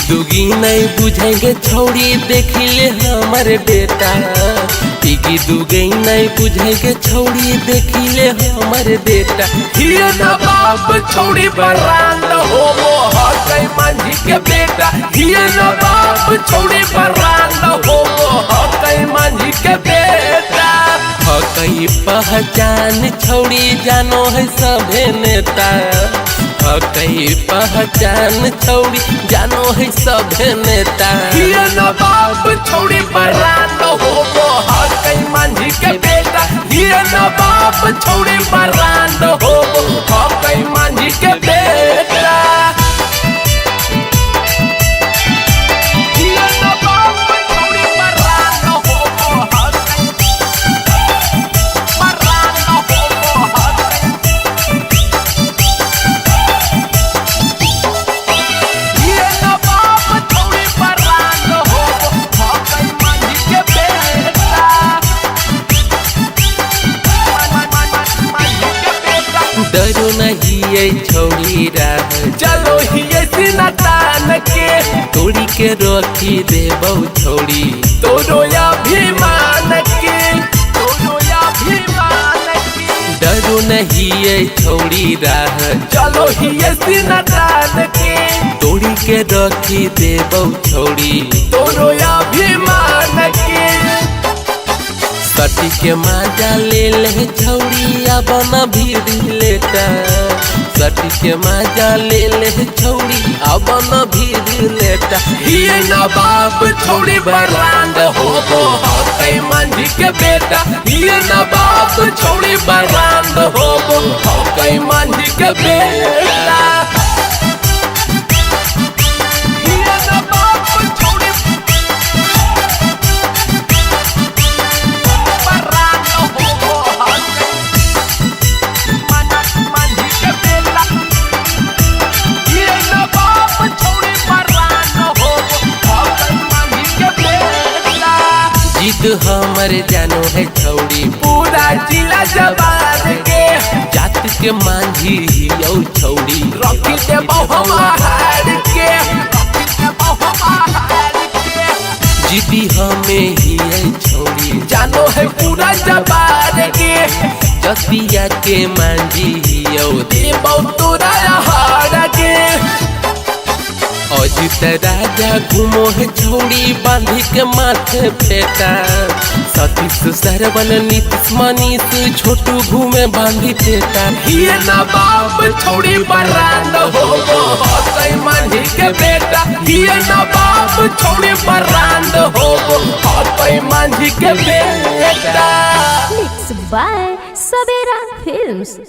दुगी नहीं बुझेंगे छौड़ी देखिले हमारे बेटा। इगी दुगी नहीं बुझेंगे छौड़ी देखिले हमारे बेटा। ये नवाब छौड़ी बरांड हो वो हकई मांझी के बेटा। ये नवाब छौड़ी बरांड हो वो हकई मांझी के बेटा। हकई पहचान छौड़ी जानो है सभे नेता। हकई पहचान छौड़ी जानो है सभे नेता। ये नवाब छौड़ी बरांड हो वो हकई मांझी के बेटा। ये नवाब छौड़ी बरांड हो वो हकई मांझी के बेटा। डरो नहीं छौड़ी राह चलो ही सिनतान के तोड़ी के रखी देबौ छौड़ी। तोरो अभिमान के तोरो अभिमान के। डरो नहीं छौड़ी राह चलो ही सिनतान के तोड़ी के रखी देबौ छौड़ी। तोरो अभिमान के। सटी के माजा ले ले छौड़ी अब न भीड़ लेटा। सटी के माजा ले ले छौड़ी अब न भीड़ लेटा। ये नवाब छौड़ी बरांड हो वो हकई मांझी के बेटा। ये नवाब छौड़ी बरांड हो वो हकई मांझी के बेटा। जिद हमर जानो है छौड़ी पूरा जिला जवान के। जात के मांझी यौ छौड़ी रखी दे बहुमार के। जिदी हमें ही है छौड़ी जानो है पूरा जवान के। जतिया के मांझी यौ देबौ तोरा हार के। अजित राजा घूमो है छौड़ी बांधी के माथे फेटा। सतीश सरवन नीतीश मनीष छोटू घूमे बांधी फेटा। ये नवाब छौड़ी बरांड हो वो हकई मांझी के बेटा। ये नवाब छौड़ी बरांड हो वो हकई मांझी के बेटा। Mixed by Sabera Films।